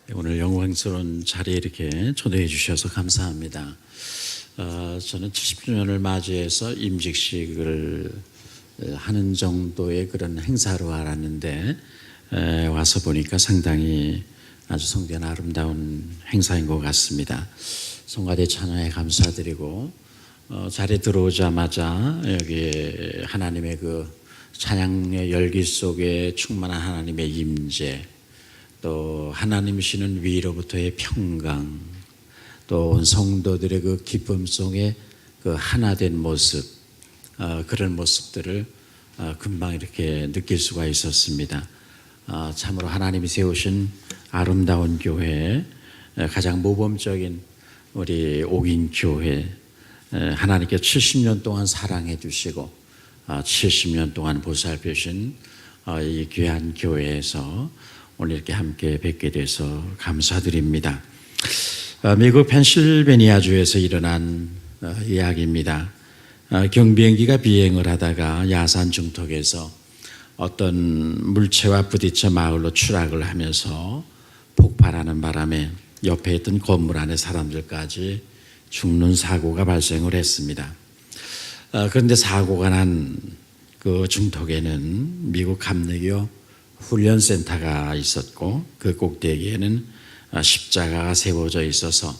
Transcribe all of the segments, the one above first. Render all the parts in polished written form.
오늘 영광스러운 자리에 이렇게 초대해 주셔서 감사합니다. 저는 70주년을 맞이해서 임직식을 하는 정도의 그런 행사로 알았는데 와서 보니까 상당히 아주 성대한 아름다운 행사인 것 같습니다. 성가대 찬양에 감사드리고 자리에 들어오자마자 여기 하나님의 그 찬양의 열기 속에 충만한 하나님의 임재, 또 하나님이시는 위로부터의 평강, 또 온 성도들의 그 기쁨 속에 그 하나된 모습, 그런 모습들을 금방 이렇게 느낄 수가 있었습니다. 참으로 하나님이 세우신 아름다운 교회, 가장 모범적인 우리 옥인교회, 하나님께 70년 동안 사랑해 주시고 70년 동안 보살펴 주신 이 귀한 교회에서 오늘 이렇게 함께 뵙게 돼서 감사드립니다. 미국 펜실베니아주에서 일어난 이야기입니다. 경비행기가 비행을 하다가 야산 중턱에서 어떤 물체와 부딪혀 마을로 추락을 하면서 폭발하는 바람에 옆에 있던 건물 안에 사람들까지 죽는 사고가 발생을 했습니다. 그런데 사고가 난 그 중턱에는 미국 감리교 훈련센터가 있었고 그 꼭대기에는 십자가가 세워져 있어서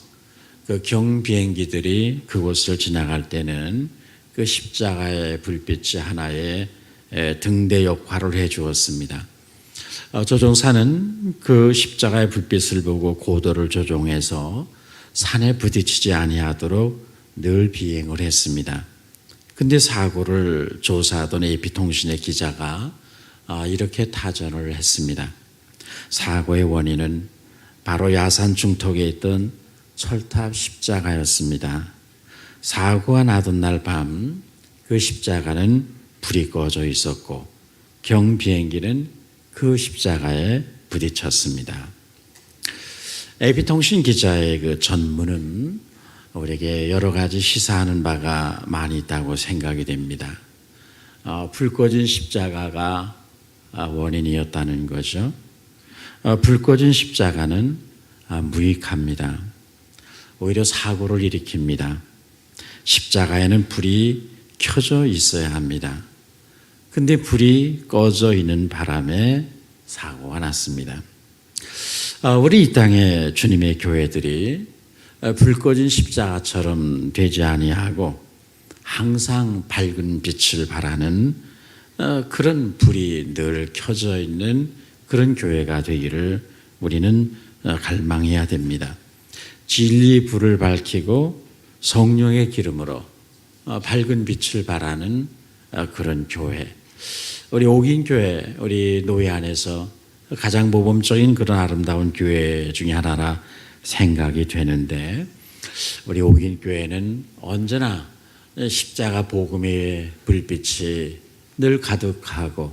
그 경비행기들이 그곳을 지나갈 때는 그 십자가의 불빛이 하나의 등대 역할을 해 주었습니다. 조종사는 그 십자가의 불빛을 보고 고도를 조종해서 산에 부딪히지 아니하도록 늘 비행을 했습니다. 근데 사고를 조사하던 AP통신의 기자가 이렇게 타전을 했습니다. 사고의 원인은 바로 야산 중턱에 있던 철탑 십자가였습니다. 사고가 나던 날 밤 그 십자가는 불이 꺼져 있었고 경비행기는 그 십자가에 부딪혔습니다. AP통신 기자의 그 전문은 우리에게 여러 가지 시사하는 바가 많이 있다고 생각이 됩니다. 불 꺼진 십자가가 원인이었다는 거죠. 불 꺼진 십자가는 무익합니다. 오히려 사고를 일으킵니다. 십자가에는 불이 켜져 있어야 합니다. 근데 불이 꺼져 있는 바람에 사고가 났습니다. 우리 이 땅의 주님의 교회들이 불 꺼진 십자가처럼 되지 아니하고 항상 밝은 빛을 발하는 그런 불이 늘 켜져 있는 그런 교회가 되기를 우리는 갈망해야 됩니다. 진리 불을 밝히고 성령의 기름으로 밝은 빛을 발하는 그런 교회, 우리 옥인교회, 우리 노예 안에서 가장 모범적인 그런 아름다운 교회 중에 하나라 생각이 되는데, 우리 옥인교회는 언제나 십자가 복음의 불빛이 늘 가득하고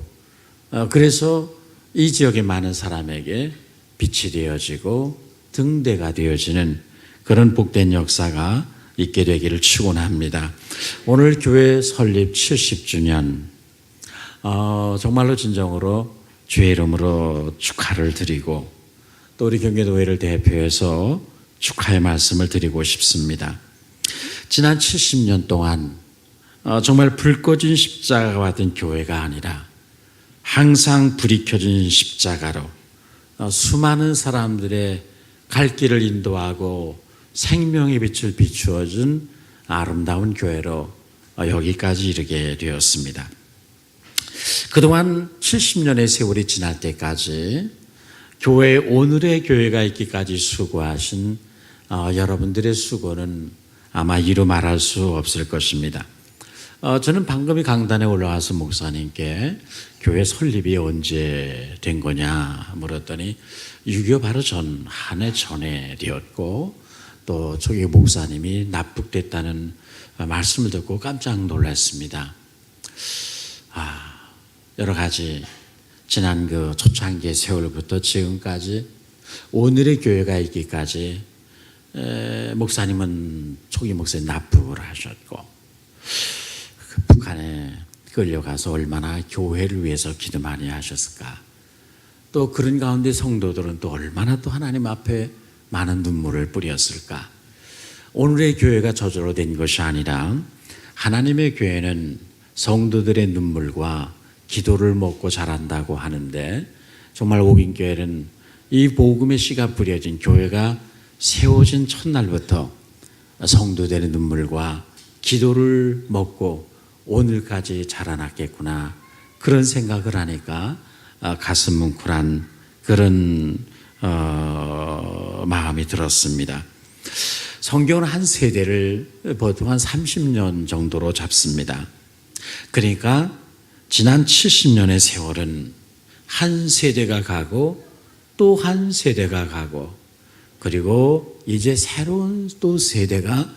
그래서 이 지역의 많은 사람에게 빛이 되어지고 등대가 되어지는 그런 복된 역사가 있게 되기를 축원합니다. 오늘 교회 설립 70주년 정말로 진정으로 주의 이름으로 축하를 드리고 또 우리 경기도회를 대표해서 축하의 말씀을 드리고 싶습니다. 지난 70년 동안 정말 불 꺼진 십자가와 같은 교회가 아니라 항상 불이 켜진 십자가로 수많은 사람들의 갈 길을 인도하고 생명의 빛을 비추어준 아름다운 교회로 여기까지 이르게 되었습니다. 그동안 70년의 세월이 지날 때까지 교회, 오늘의 교회가 있기까지 수고하신 여러분들의 수고는 아마 이루 말할 수 없을 것입니다. 저는 방금 이 강단에 올라와서 목사님께 교회 설립이 언제 된 거냐 물었더니 6.25 바로 한 해 전에 되었고 또 저기 목사님이 납북됐다는 말씀을 듣고 깜짝 놀랐습니다. 여러 가지 지난 그 초창기의 세월부터 지금까지 오늘의 교회가 있기까지 목사님은 초기 목사님 납북을 하셨고 북한에 끌려가서 얼마나 교회를 위해서 기도 많이 하셨을까. 또 그런 가운데 성도들은 또 얼마나 또 하나님 앞에 많은 눈물을 뿌렸을까. 오늘의 교회가 저절로 된 것이 아니라 하나님의 교회는 성도들의 눈물과 기도를 먹고 자란다고 하는데, 정말 옥인교회는 이 복음의 씨가 뿌려진 교회가 세워진 첫날부터 성도들의 눈물과 기도를 먹고 오늘까지 자라났겠구나, 그런 생각을 하니까 가슴 뭉클한 그런 마음이 들었습니다. 성경은 한 세대를 보통 한 30년 정도로 잡습니다. 그러니까 지난 70년의 세월은 한 세대가 가고 또 한 세대가 가고, 그리고 이제 새로운 또 세대가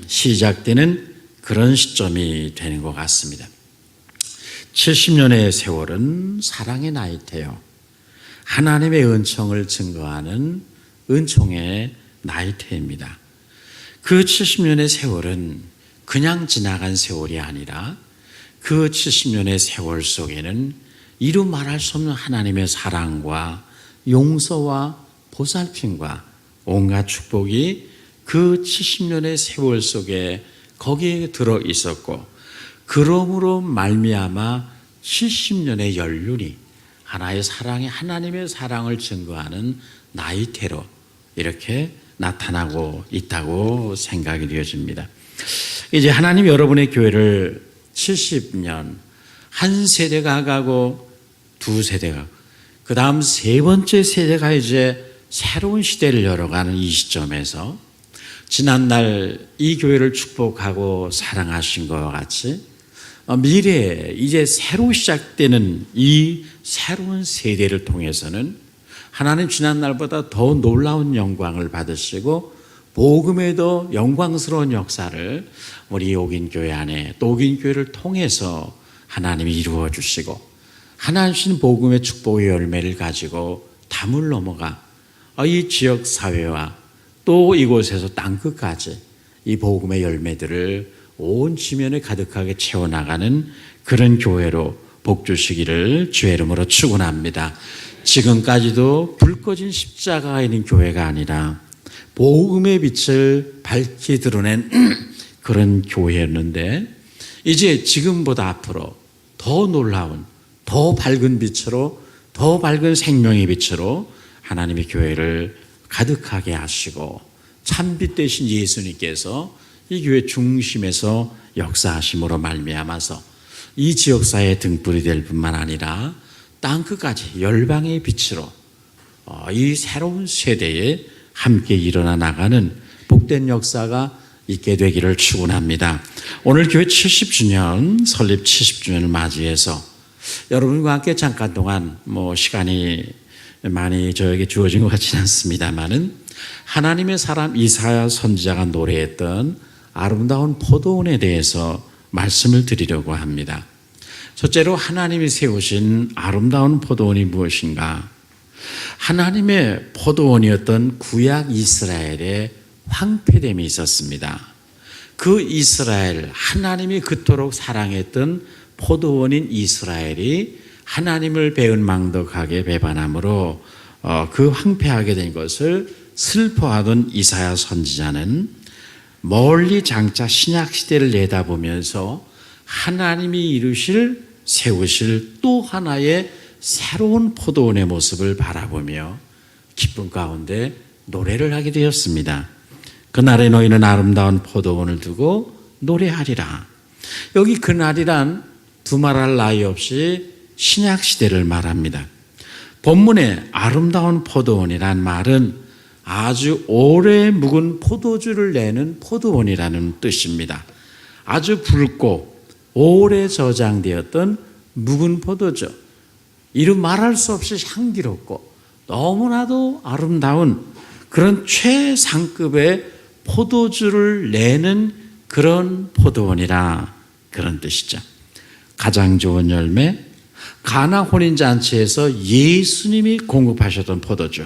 시작되는 그런 시점이 되는 것 같습니다. 70년의 세월은 사랑의 나이테요. 하나님의 은총을 증거하는 은총의 나이테입니다. 그 70년의 세월은 그냥 지나간 세월이 아니라 그 70년의 세월 속에는 이루 말할 수 없는 하나님의 사랑과 용서와 보살핌과 온갖 축복이 그 70년의 세월 속에 거기에 들어 있었고, 그러므로 말미암아 70년의 연륜이 하나의 사랑의 하나님의 사랑을 증거하는 나이테로 이렇게 나타나고 있다고 생각이 되어집니다. 이제 하나님 여러분의 교회를 70년, 한 세대가 가고 두 세대가, 그 다음 세 번째 세대가 이제 새로운 시대를 열어가는 이 시점에서 지난날 이 교회를 축복하고 사랑하신 것과 같이 미래에 이제 새로 시작되는 이 새로운 세대를 통해서는 하나님 지난날보다 더 놀라운 영광을 받으시고 복음에도 영광스러운 역사를 우리 옥인교회 안에 또 옥인교회를 통해서 하나님이 이루어 주시고, 하나님 주신 복음의 축복의 열매를 가지고 담을 넘어가 이 지역 사회와 또 이곳에서 땅끝까지 이 복음의 열매들을 온 지면에 가득하게 채워나가는 그런 교회로 복 주시기를 주의 이름으로 축원합니다. 지금까지도 불 꺼진 십자가가 있는 교회가 아니라 복음의 빛을 밝히 드러낸 그런 교회였는데, 이제 지금보다 앞으로 더 놀라운, 더 밝은 빛으로, 더 밝은 생명의 빛으로 하나님의 교회를 가득하게 하시고, 참빛 되신 예수님께서 이 교회 중심에서 역사하심으로 말미암아서 이 지역사회의 등불이 될 뿐만 아니라 땅끝까지 열방의 빛으로 이 새로운 세대에 함께 일어나 나가는 복된 역사가 있게 되기를 축원합니다. 오늘 교회 70주년, 설립 70주년을 맞이해서 여러분과 함께 잠깐 동안 시간이 많이 저에게 주어진 것 같지는 않습니다만은 하나님의 사람 이사야 선지자가 노래했던 아름다운 포도원에 대해서 말씀을 드리려고 합니다. 첫째로 하나님이 세우신 아름다운 포도원이 무엇인가? 하나님의 포도원이었던 구약 이스라엘의 황폐됨이 있었습니다. 그 이스라엘, 하나님이 그토록 사랑했던 포도원인 이스라엘이 하나님을 배은망덕하게 배반함으로 그 황폐하게 된 것을 슬퍼하던 이사야 선지자는 멀리 장차 신약시대를 내다보면서 하나님이 세우실 또 하나의 새로운 포도원의 모습을 바라보며 기쁨 가운데 노래를 하게 되었습니다. 그날에 너희는 아름다운 포도원을 두고 노래하리라. 여기 그날이란 두말할 나위 없이 신약시대를 말합니다. 본문에 아름다운 포도원이란 말은 아주 오래 묵은 포도주를 내는 포도원이라는 뜻입니다. 아주 붉고 오래 저장되었던 묵은 포도주, 이루 말할 수 없이 향기롭고 너무나도 아름다운 그런 최상급의 포도주를 내는 그런 포도원이라, 그런 뜻이죠. 가장 좋은 열매, 가나 혼인잔치에서 예수님이 공급하셨던 포도주,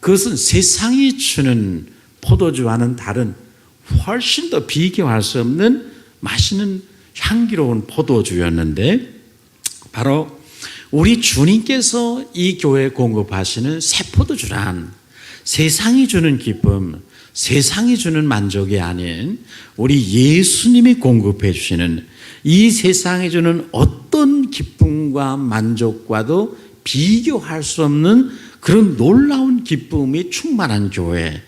그것은 세상이 주는 포도주와는 다른 훨씬 더 비교할 수 없는 맛있는 향기로운 포도주였는데, 바로 우리 주님께서 이 교회에 공급하시는 새 포도주란 세상이 주는 기쁨, 세상이 주는 만족이 아닌 우리 예수님이 공급해 주시는 이 세상이 주는 어떤 기쁨과 만족과도 비교할 수 없는 그런 놀라운 기쁨이 충만한 교회,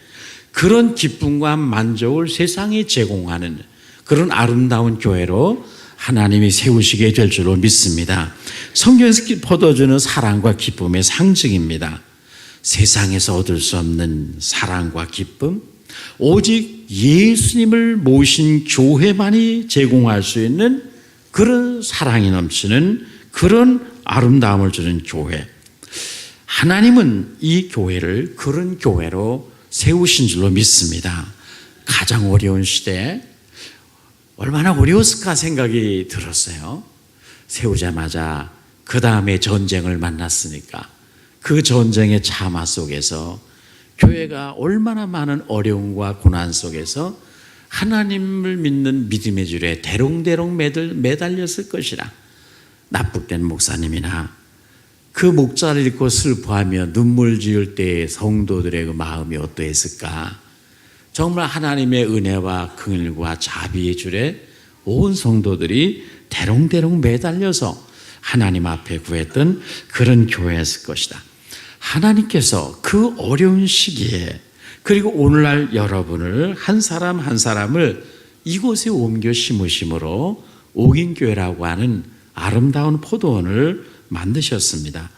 그런 기쁨과 만족을 세상에 제공하는 그런 아름다운 교회로 하나님이 세우시게 될 줄로 믿습니다. 성경에서 포도주는 사랑과 기쁨의 상징입니다. 세상에서 얻을 수 없는 사랑과 기쁨, 오직 예수님을 모신 교회만이 제공할 수 있는 그런 사랑이 넘치는 그런 아름다움을 주는 교회. 하나님은 이 교회를 그런 교회로 세우신 줄로 믿습니다. 가장 어려운 시대에 얼마나 어려웠을까 생각이 들었어요. 세우자마자 그 다음에 전쟁을 만났으니까 그 전쟁의 참화 속에서 교회가 얼마나 많은 어려움과 고난 속에서 하나님을 믿는 믿음의 줄에 대롱대롱 매달렸을 것이라. 납북된 목사님이나 그 목자를 잃고 슬퍼하며 눈물 지을 때의 성도들의 그 마음이 어떠했을까. 정말 하나님의 은혜와 긍휼과 자비의 줄에 온 성도들이 대롱대롱 매달려서 하나님 앞에 구했던 그런 교회였을 것이다. 하나님께서 그 어려운 시기에 그리고 오늘날 여러분을 한 사람 한 사람을 이곳에 옮겨 심으심으로 옥인교회라고 하는 아름다운 포도원을 만드셨습니다.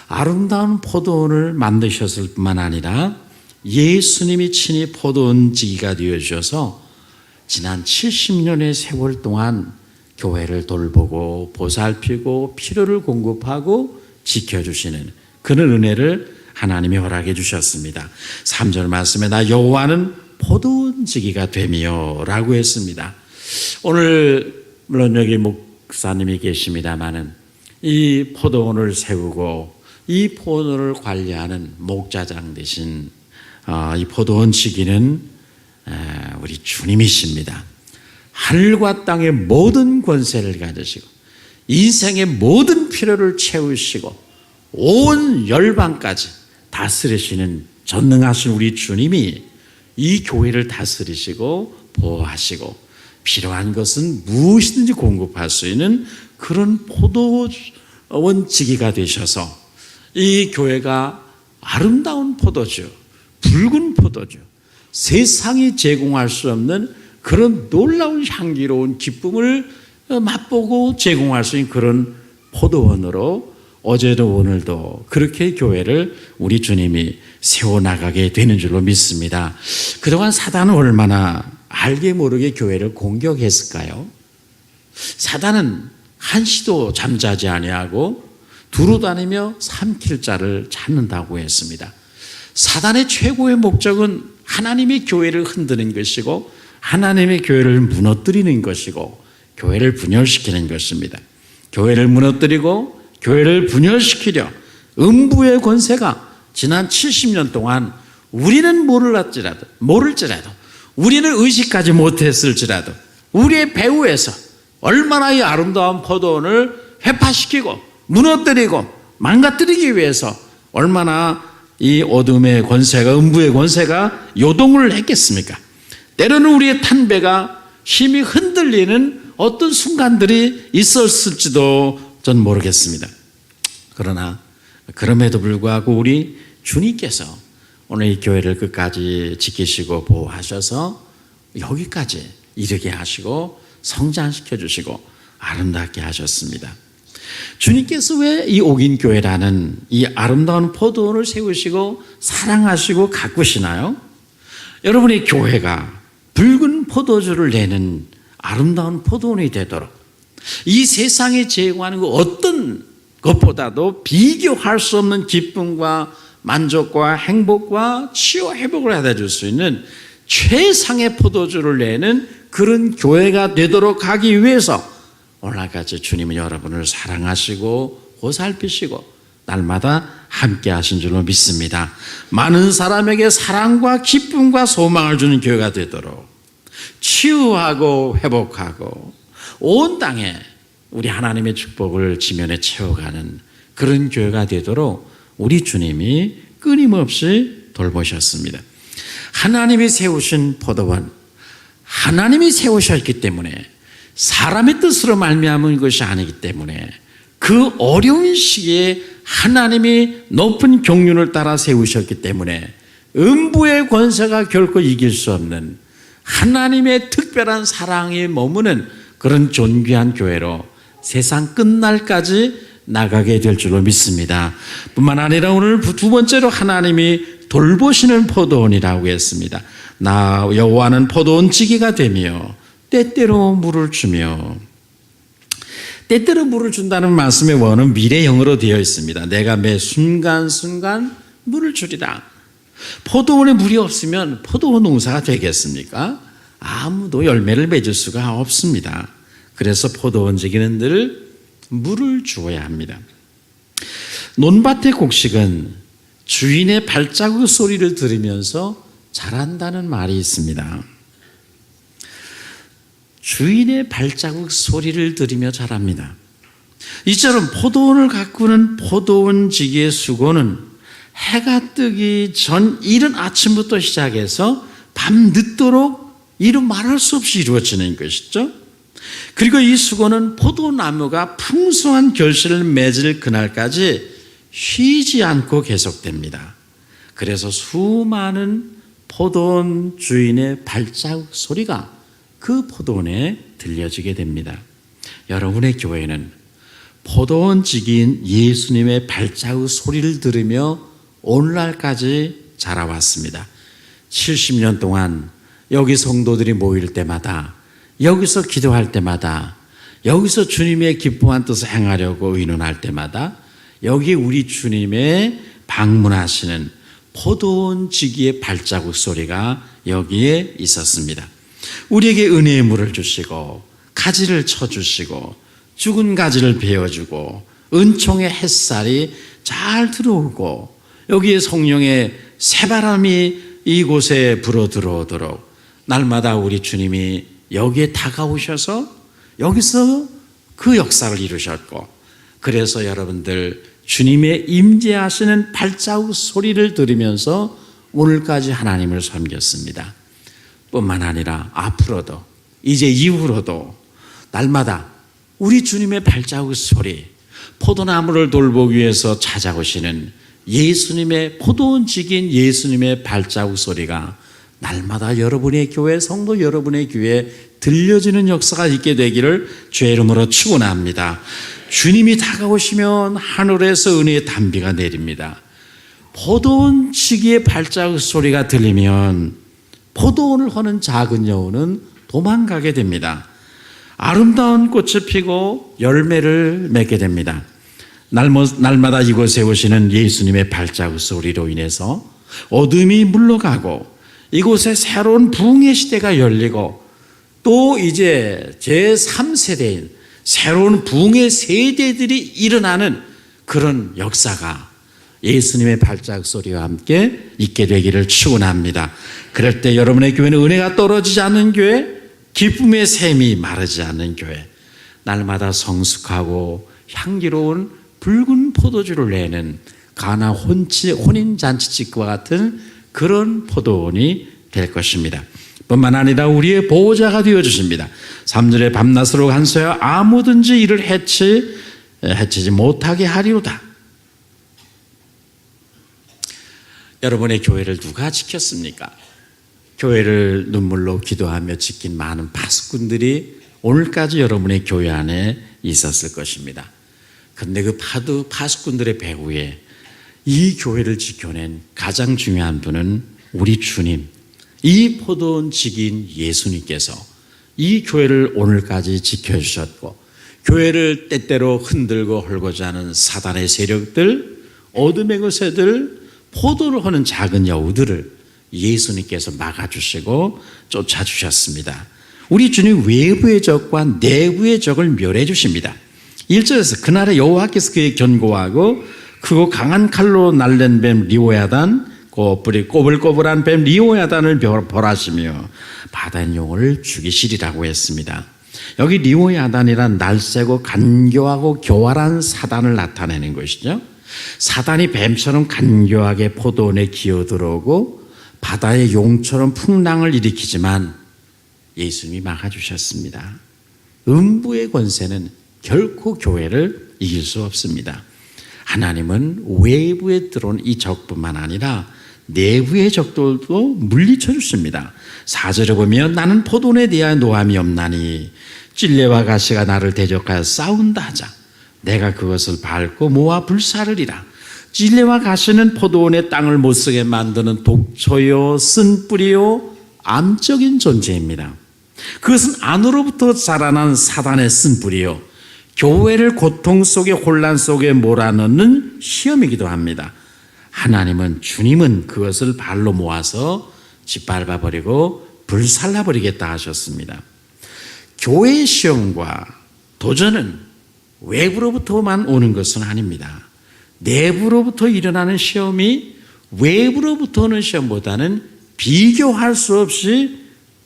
아름다운 포도원을 만드셨을 뿐만 아니라 예수님이 친히 포도원지기가 되어주셔서 지난 70년의 세월 동안 교회를 돌보고 보살피고 필요를 공급하고 지켜주시는 그런 은혜를 하나님이 허락해 주셨습니다. 3절 말씀에 나 여호와는 포도원지기가 되며 라고 했습니다. 오늘 물론 여기 목사님이 계십니다마는 이 포도원을 세우고 이 포도원을 관리하는 목자장 되신 이 포도원 지기는 우리 주님이십니다. 하늘과 땅의 모든 권세를 가지시고 인생의 모든 필요를 채우시고 온 열방까지 다스리시는 전능하신 우리 주님이 이 교회를 다스리시고 보호하시고 필요한 것은 무엇이든지 공급할 수 있는 그런 포도원 지기가 되셔서 이 교회가 아름다운 포도주, 붉은 포도주, 세상이 제공할 수 없는 그런 놀라운 향기로운 기쁨을 맛보고 제공할 수 있는 그런 포도원으로 어제도 오늘도 그렇게 교회를 우리 주님이 세워나가게 되는 줄로 믿습니다. 그동안 사단은 얼마나 알게 모르게 교회를 공격했을까요? 사단은 한시도 잠자지 아니하고 두루 다니며 삼킬 자를 찾는다고 했습니다. 사단의 최고의 목적은 하나님의 교회를 흔드는 것이고 하나님의 교회를 무너뜨리는 것이고 교회를 분열시키는 것입니다. 교회를 무너뜨리고 교회를 분열시키려 음부의 권세가 지난 70년 동안 우리는 모를지라도 우리는 의식하지 못했을지라도 우리의 배후에서 얼마나 이 아름다운 포도원을 회파시키고 무너뜨리고 망가뜨리기 위해서 얼마나 이 어둠의 권세가 음부의 권세가 요동을 했겠습니까? 때로는 우리의 탄배가 힘이 흔들리는 어떤 순간들이 있었을지도 전 모르겠습니다. 그러나 그럼에도 불구하고 우리 주님께서 오늘 이 교회를 끝까지 지키시고 보호하셔서 여기까지 이르게 하시고 성장시켜 주시고 아름답게 하셨습니다. 주님께서 왜 이 옥인교회라는 이 아름다운 포도원을 세우시고 사랑하시고 가꾸시나요? 여러분의 교회가 붉은 포도주를 내는 아름다운 포도원이 되도록 이 세상에 제공하는 그 어떤 것보다도 비교할 수 없는 기쁨과 만족과 행복과 치유 회복을 하다 줄 수 있는 최상의 포도주를 내는 그런 교회가 되도록 하기 위해서 오늘까지 주님은 여러분을 사랑하시고 보살피시고 날마다 함께 하신 줄로 믿습니다. 많은 사람에게 사랑과 기쁨과 소망을 주는 교회가 되도록 치유하고 회복하고 온 땅에 우리 하나님의 축복을 지면에 채워가는 그런 교회가 되도록 우리 주님이 끊임없이 돌보셨습니다. 하나님이 세우신 포도원, 하나님이 세우셨기 때문에 사람의 뜻으로 말미암은 것이 아니기 때문에 그 어려운 시기에 하나님이 높은 경륜을 따라 세우셨기 때문에 음부의 권세가 결코 이길 수 없는 하나님의 특별한 사랑이 머무는 그런 존귀한 교회로 세상 끝날까지 나가게 될 줄로 믿습니다. 뿐만 아니라 오늘 두 번째로 하나님이 돌보시는 포도원이라고 했습니다. 나 여호와는 포도원 지기가 되며 때때로 물을 주며, 때때로 물을 준다는 말씀의 원은 미래형으로 되어 있습니다. 내가 매 순간순간 물을 주리라. 포도원에 물이 없으면 포도원 농사가 되겠습니까? 아무도 열매를 맺을 수가 없습니다. 그래서 포도원 지기는 늘 물을 주어야 합니다. 논밭의 곡식은 주인의 발자국 소리를 들으면서 자란다는 말이 있습니다. 주인의 발자국 소리를 들으며 자랍니다. 이처럼 포도원을 가꾸는 포도원 지기의 수고는 해가 뜨기 전 이른 아침부터 시작해서 밤 늦도록 이루 말할 수 없이 이루어지는 것이죠. 그리고 이 수고는 포도나무가 풍성한 결실을 맺을 그날까지 쉬지 않고 계속됩니다. 그래서 수많은 포도원 주인의 발자국 소리가 그 포도원에 들려지게 됩니다. 여러분의 교회는 포도원 지기인 예수님의 발자국 소리를 들으며 오늘날까지 자라왔습니다. 70년 동안 여기 성도들이 모일 때마다, 여기서 기도할 때마다, 여기서 주님의 기뻐한 뜻을 행하려고 의논할 때마다 여기 우리 주님의 방문하시는 포도원 지기의 발자국 소리가 여기에 있었습니다. 우리에게 은혜의 물을 주시고 가지를 쳐주시고 죽은 가지를 베어주고 은총의 햇살이 잘 들어오고 여기에 성령의 새바람이 이곳에 불어 들어오도록 날마다 우리 주님이 여기에 다가오셔서 여기서 그 역사를 이루셨고, 그래서 여러분들 주님의 임재하시는 발자국 소리를 들으면서 오늘까지 하나님을 섬겼습니다. 뿐만 아니라 앞으로도, 이제 이후로도 날마다 우리 주님의 발자국 소리, 포도나무를 돌보기 위해서 찾아오시는 예수님의 포도원 지기인 예수님의 발자국 소리가 날마다 여러분의 교회, 성도 여러분의 귀에 들려지는 역사가 있게 되기를 주의 이름으로 축원합니다. 주님이 다가오시면 하늘에서 은혜의 단비가 내립니다. 포도원 지기의 발자국 소리가 들리면 포도원을 허는 작은 여우는 도망가게 됩니다. 아름다운 꽃을 피고 열매를 맺게 됩니다. 날마다 이곳에 오시는 예수님의 발자국 소리로 인해서 어둠이 물러가고 이곳에 새로운 부흥의 시대가 열리고 또 이제 제3세대인 새로운 부흥의 세대들이 일어나는 그런 역사가 예수님의 발자국 소리와 함께 있게 되기를 축원합니다. 그럴 때 여러분의 교회는 은혜가 떨어지지 않는 교회, 기쁨의 샘이 마르지 않는 교회, 날마다 성숙하고 향기로운 붉은 포도주를 내는 가나 혼인잔치집과 같은 그런 포도원이 될 것입니다. 뿐만 아니라 우리의 보호자가 되어주십니다. 3절에 밤낮으로 간서여 아무든지 이를 해치지 못하게 하리로다. 여러분의 교회를 누가 지켰습니까? 교회를 눈물로 기도하며 지킨 많은 파수꾼들이 오늘까지 여러분의 교회 안에 있었을 것입니다. 그런데 그 파수꾼들의 배후에 이 교회를 지켜낸 가장 중요한 분은 우리 주님, 이 포도원 지기인 예수님께서 이 교회를 오늘까지 지켜주셨고, 교회를 때때로 흔들고 헐고자 하는 사단의 세력들, 어둠의 거세들, 포도를 하는 작은 여우들을 예수님께서 막아주시고 쫓아주셨습니다. 우리 주님 외부의 적과 내부의 적을 멸해 주십니다. 1절에서 그날에 여호와께서 그의 견고하고 크고 강한 칼로 날랜 뱀 리오야단, 뿔이 꼬불꼬불한 뱀 리오야단을 벌하시며 바다의 용을 죽이시리라고 했습니다. 여기 리오야단이란 날쌔고 간교하고 교활한 사단을 나타내는 것이죠. 사단이 뱀처럼 간교하게 포도원에 기어들어오고 바다의 용처럼 풍랑을 일으키지만 예수님이 막아주셨습니다. 음부의 권세는 결코 교회를 이길 수 없습니다. 하나님은 외부에 들어온 이 적뿐만 아니라 내부의 적들도 물리쳐 주십니다. 4절에 보면 나는 포도원에 대하여 노함이 없나니 찔레와 가시가 나를 대적하여 싸운다 하자. 내가 그것을 밟고 모아 불사르리라. 찔레와 가시는 포도원의 땅을 못쓰게 만드는 독초요 쓴뿌리요 암적인 존재입니다. 그것은 안으로부터 자라난 사단의 쓴뿌리요 교회를 고통 속에 혼란 속에 몰아넣는 시험이기도 합니다. 하나님은 주님은 그것을 발로 모아서 짓밟아버리고 불살라버리겠다 하셨습니다. 교회의 시험과 도전은 외부로부터만 오는 것은 아닙니다. 내부로부터 일어나는 시험이 외부로부터 오는 시험보다는 비교할 수 없이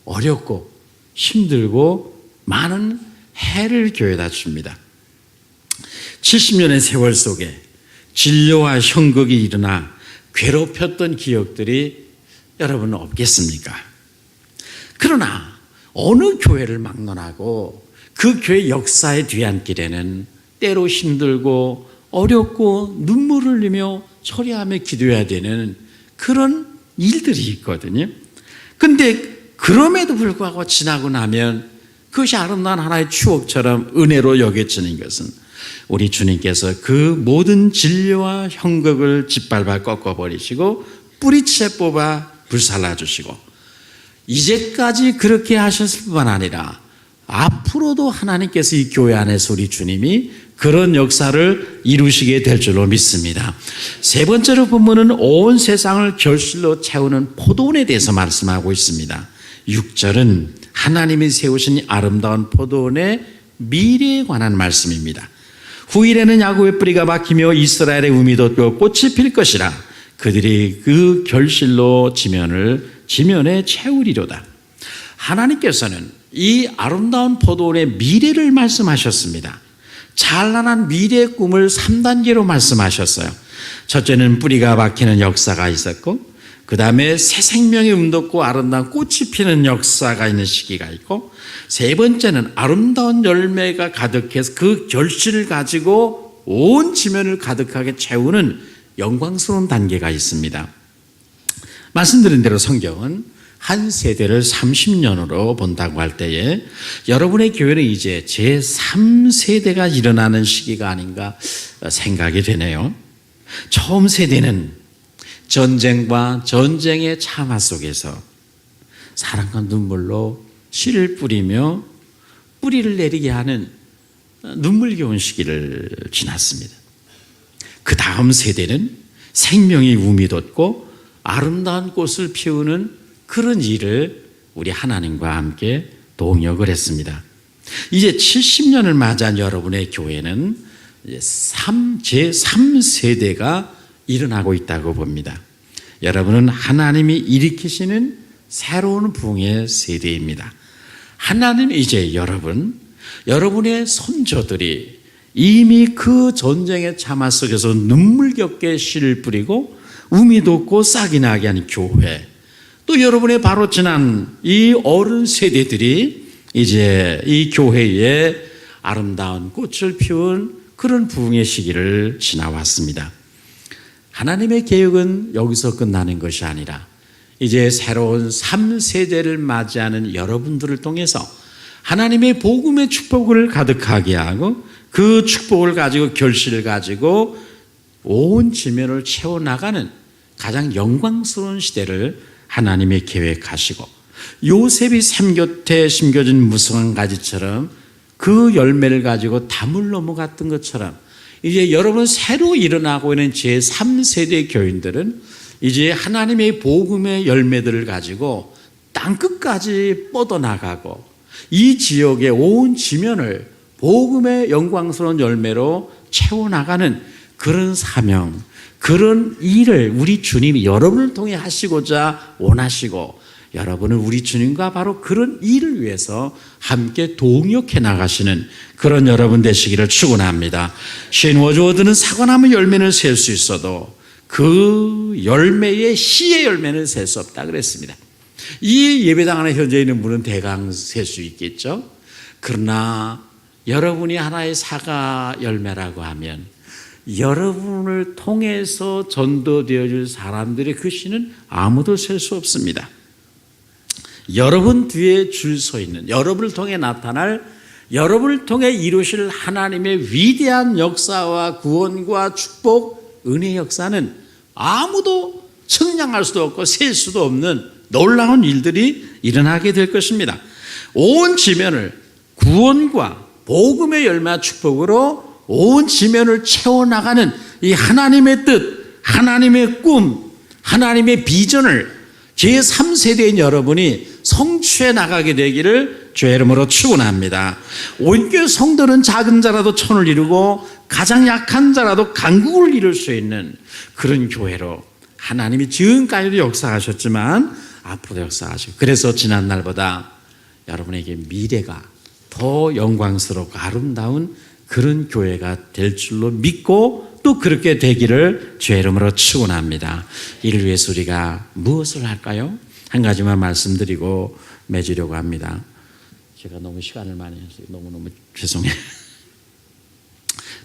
어렵고 힘들고 많은 해를 교회에다 줍니다. 70년의 세월 속에 진료와 형극이 일어나 괴롭혔던 기억들이 여러분 없겠습니까? 그러나 어느 교회를 막론하고 그 교회 역사의 뒤안길에는 때로 힘들고 어렵고 눈물을 흘리며 처리하며 기도해야 되는 그런 일들이 있거든요. 근데 그럼에도 불구하고 지나고 나면 그것이 아름다운 하나의 추억처럼 은혜로 여겨지는 것은 우리 주님께서 그 모든 진료와 형극을 짓밟아 꺾어버리시고 뿌리채 뽑아 불살라 주시고 이제까지 그렇게 하셨을 뿐만 아니라 앞으로도 하나님께서 이 교회 안에서 우리 주님이 그런 역사를 이루시게 될 줄로 믿습니다. 세 번째로 본문은 온 세상을 결실로 채우는 포도원에 대해서 말씀하고 있습니다. 6절은 하나님이 세우신 아름다운 포도원의 미래에 관한 말씀입니다. 후일에는 야곱의 뿌리가 박히며 이스라엘의 우미 돋고 꽃이 필 것이라. 그들이 그 결실로 지면에 채우리로다. 하나님께서는 이 아름다운 포도원의 미래를 말씀하셨습니다. 찬란한 미래의 꿈을 3단계로 말씀하셨어요. 첫째는 뿌리가 박히는 역사가 있었고, 그 다음에 새 생명이 움돋고 아름다운 꽃이 피는 역사가 있는 시기가 있고, 세 번째는 아름다운 열매가 가득해서 그 결실을 가지고 온 지면을 가득하게 채우는 영광스러운 단계가 있습니다. 말씀드린 대로 성경은 한 세대를 30년으로 본다고 할 때에 여러분의 교회는 이제 제3세대가 일어나는 시기가 아닌가 생각이 되네요. 처음 세대는 전쟁과 전쟁의 참화 속에서 사랑과 눈물로 씨를 뿌리며 뿌리를 내리게 하는 눈물겨운 시기를 지났습니다. 그 다음 세대는 생명이 우미 돋고 아름다운 꽃을 피우는 그런 일을 우리 하나님과 함께 동역을 했습니다. 이제 70년을 맞이한 여러분의 교회는 제3세대가 일어나고 있다고 봅니다. 여러분은 하나님이 일으키시는 새로운 부흥의 세대입니다. 하나님이 이제 여러분의 손자들이 이미 그 전쟁의 참화 속에서 눈물겹게 씨를 뿌리고 우미 돋고 싹이 나게 하는 교회, 또 여러분의 바로 지난 이 어른 세대들이 이제 이 교회에 아름다운 꽃을 피운 그런 부흥의 시기를 지나왔습니다. 하나님의 계획은 여기서 끝나는 것이 아니라 이제 새로운 3세대를 맞이하는 여러분들을 통해서 하나님의 복음의 축복을 가득하게 하고 그 축복을 가지고 결실을 가지고 온 지면을 채워나가는 가장 영광스러운 시대를 하나님이 계획하시고, 요셉이 샘 곁에 심겨진 무성한 가지처럼 그 열매를 가지고 담을 넘어갔던 것처럼 이제 여러분 새로 일어나고 있는 제3세대 교인들은 이제 하나님의 복음의 열매들을 가지고 땅끝까지 뻗어나가고 이 지역의 온 지면을 복음의 영광스러운 열매로 채워나가는 그런 사명, 그런 일을 우리 주님이 여러분을 통해 하시고자 원하시고 여러분은 우리 주님과 바로 그런 일을 위해서 함께 동역해 나가시는 그런 여러분 되시기를 축원합니다. 신 워즈워드는 사과나무 열매는 셀 수 있어도 그 열매의 씨의 열매는 셀 수 없다 그랬습니다. 이 예배당 안에 현재 있는 분은 대강 셀 수 있겠죠. 그러나 여러분이 하나의 사과 열매라고 하면 여러분을 통해서 전도되어질 사람들의 그 씨는 아무도 셀 수 없습니다. 여러분 뒤에 줄 서 있는, 여러분을 통해 나타날, 여러분을 통해 이루실 하나님의 위대한 역사와 구원과 축복, 은혜 역사는 아무도 측량할 수도 없고 셀 수도 없는 놀라운 일들이 일어나게 될 것입니다. 온 지면을 구원과 복음의 열매와 축복으로 온 지면을 채워나가는 이 하나님의 뜻, 하나님의 꿈, 하나님의 비전을 제3세대인 여러분이 성취해 나가게 되기를 주의 이름으로 축원합니다. 온교회 성도는 작은 자라도 천을 이루고 가장 약한 자라도 강국을 이룰 수 있는 그런 교회로 하나님이 지금까지도 역사하셨지만 앞으로도 역사하시고, 그래서 지난날보다 여러분에게 미래가 더 영광스럽고 아름다운 그런 교회가 될 줄로 믿고 또 그렇게 되기를 주의 이름으로 축원합니다. 이를 위해서 우리가 무엇을 할까요? 한 가지만 말씀드리고 맺으려고 합니다. 제가 너무 시간을 많이 해서 너무너무 죄송해요.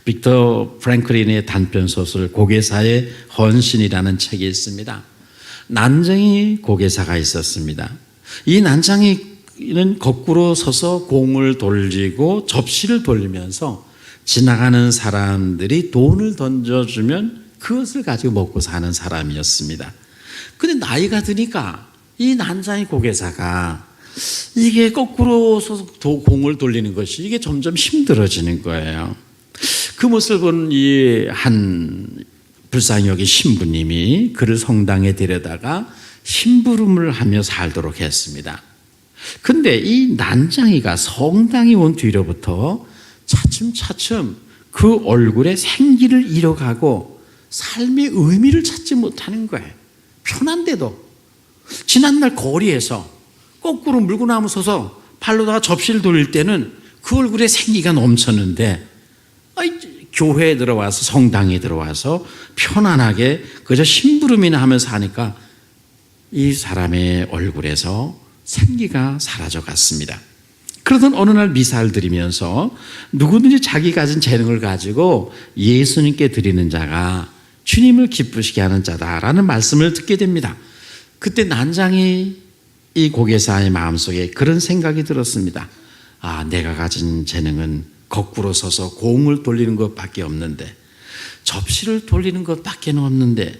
빅터 프랭클린의 단편 소설 고개사의 헌신이라는 책이 있습니다. 난쟁이 고개사가 있었습니다. 이 난쟁이는 거꾸로 서서 공을 돌리고 접시를 돌리면서 지나가는 사람들이 돈을 던져주면 그것을 가지고 먹고 사는 사람이었습니다. 근데 나이가 드니까 이 난쟁이 고개사가 이게 거꾸로 서서 공을 돌리는 것이 이게 점점 힘들어지는 거예요. 그 모습을 본 이 한 불쌍히 여긴 신부님이 그를 성당에 데려다가 심부름을 하며 살도록 했습니다. 근데 이 난쟁이가 성당에 온 뒤로부터 차츰차츰 그 얼굴에 생기를 잃어가고 삶의 의미를 찾지 못하는 거예요. 편한데도 지난날 거리에서 거꾸로 물구나무 서서 팔로다가 접시를 돌릴 때는 그 얼굴에 생기가 넘쳤는데 교회에 들어와서 성당에 들어와서 편안하게 그저 심부름이나 하면서 하니까 이 사람의 얼굴에서 생기가 사라져 갔습니다. 그러던 어느 날 미사를 드리면서 누구든지 자기 가진 재능을 가지고 예수님께 드리는 자가 주님을 기쁘시게 하는 자다라는 말씀을 듣게 됩니다. 그때 난장이 이 고개사의 마음속에 그런 생각이 들었습니다. 아, 내가 가진 재능은 거꾸로 서서 공을 돌리는 것밖에 없는데, 접시를 돌리는 것밖에 없는데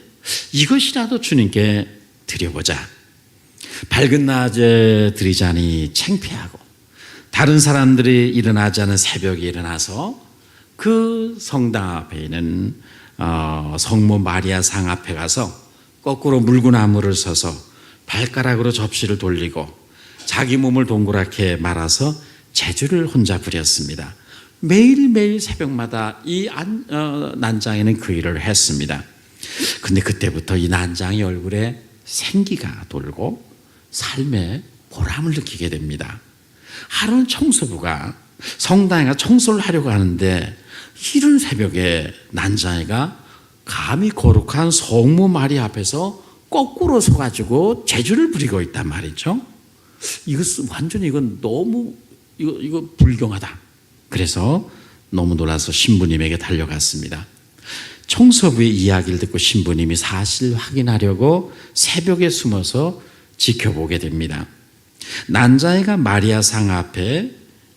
이것이라도 주님께 드려보자. 밝은 낮에 드리자니 창피하고 다른 사람들이 일어나지 않은 새벽에 일어나서 그 성당 앞에 있는 성모 마리아 상 앞에 가서 거꾸로 물구나무를 서서 발가락으로 접시를 돌리고 자기 몸을 동그랗게 말아서 제주를 혼자 부렸습니다. 매일매일 새벽마다 이 난장이는 그 일을 했습니다. 근데 그때부터 이 난장이 얼굴에 생기가 돌고 삶에 보람을 느끼게 됩니다. 하루는 청소부가 성당에 가 청소를 하려고 하는데 이른 새벽에 난장이가 감히 거룩한 성모 마리아 앞에서 거꾸로 서가지고 제주를 부리고 있단 말이죠. 이것은 완전히 이건 너무 이거 불경하다. 그래서 너무 놀라서 신부님에게 달려갔습니다. 청소부의 이야기를 듣고 신부님이 사실 확인하려고 새벽에 숨어서 지켜보게 됩니다. 난자이가 마리아 상 앞에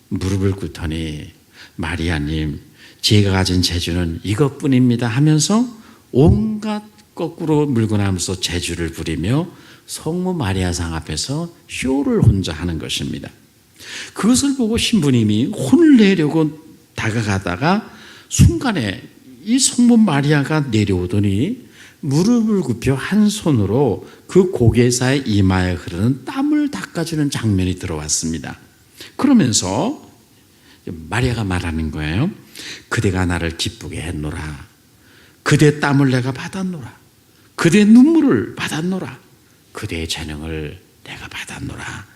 무릎을 꿇더니 마리아님, 제가 가진 재주는 이것뿐입니다 하면서 온갖 거꾸로 물구나무서 재주를 부리며 성모 마리아 상 앞에서 쇼를 혼자 하는 것입니다. 그것을 보고 신부님이 혼을 내려고 다가가다가 순간에 이 성모 마리아가 내려오더니 무릎을 굽혀 한 손으로 그 고개사의 이마에 흐르는 땀을 닦아주는 장면이 들어왔습니다. 그러면서 마리아가 말하는 거예요. 그대가 나를 기쁘게 했노라. 그대 땀을 내가 받았노라. 그대 눈물을 받았노라. 그대의 재능을 내가 받았노라. 받았노라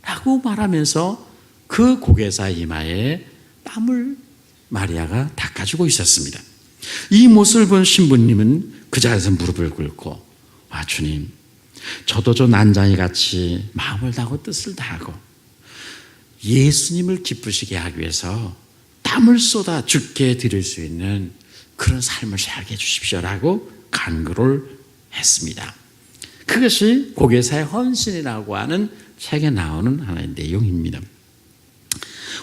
라고 말하면서 그 고개사 이마에 땀을 마리아가 닦아주고 있었습니다. 이 모습을 본 신부님은 그 자리에서 무릎을 꿇고 주님, 저도 저 난장이 같이 마음을 다하고 뜻을 다하고 예수님을 기쁘시게 하기 위해서 땀을 쏟아 죽게 드릴 수 있는 그런 삶을 살게 해주십시오라고 간구를 했습니다. 그것이 고개사의 헌신이라고 하는 책에 나오는 하나의 내용입니다.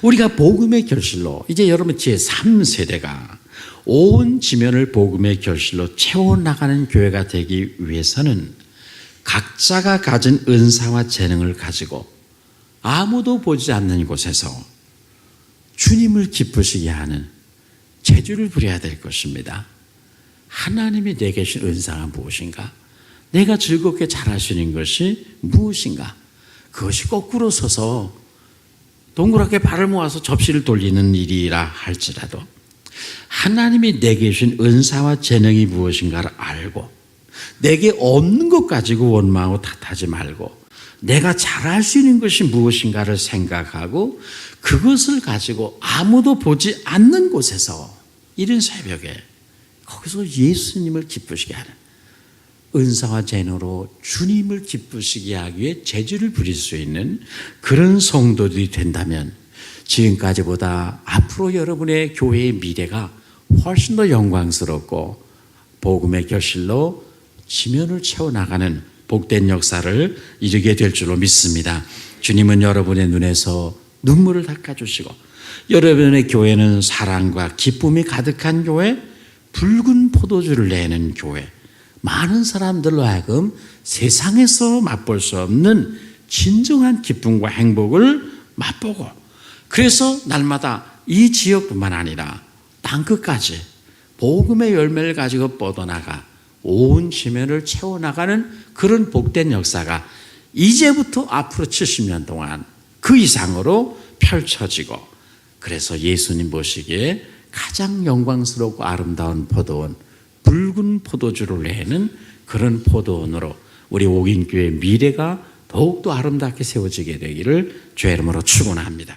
우리가 복음의 결실로 이제 여러분 제3세대가 온 지면을 복음의 결실로 채워나가는 교회가 되기 위해서는 각자가 가진 은사와 재능을 가지고 아무도 보지 않는 곳에서 주님을 기쁘시게 하는 재주를 부려야 될 것입니다. 하나님이 내게 주신 은사가 무엇인가? 내가 즐겁게 잘할 수 있는 것이 무엇인가? 그것이 거꾸로 서서 동그랗게 발을 모아서 접시를 돌리는 일이라 할지라도 하나님이 내게 주신 은사와 재능이 무엇인가를 알고 내게 없는 것 가지고 원망하고 탓하지 말고 내가 잘할 수 있는 것이 무엇인가를 생각하고 그것을 가지고 아무도 보지 않는 곳에서 이른 새벽에 거기서 예수님을 기쁘시게 하는 은사와 재능으로 주님을 기쁘시게 하기 위해 재주를 부릴 수 있는 그런 성도들이 된다면 지금까지보다 앞으로 여러분의 교회의 미래가 훨씬 더 영광스럽고 복음의 결실로 지면을 채워나가는 복된 역사를 이루게 될 줄로 믿습니다. 주님은 여러분의 눈에서 눈물을 닦아주시고 여러분의 교회는 사랑과 기쁨이 가득한 교회, 붉은 포도주를 내는 교회, 많은 사람들로 하여금 세상에서 맛볼 수 없는 진정한 기쁨과 행복을 맛보고 그래서 날마다 이 지역뿐만 아니라 땅끝까지 복음의 열매를 가지고 뻗어나가 온 지면을 채워나가는 그런 복된 역사가 이제부터 앞으로 70년 동안 그 이상으로 펼쳐지고 그래서 예수님 보시기에 가장 영광스럽고 아름다운 포도원, 붉은 포도주를 내는 그런 포도원으로 우리 옥인교회의 미래가 더욱더 아름답게 세워지게 되기를 주의 이름으로 축원합니다.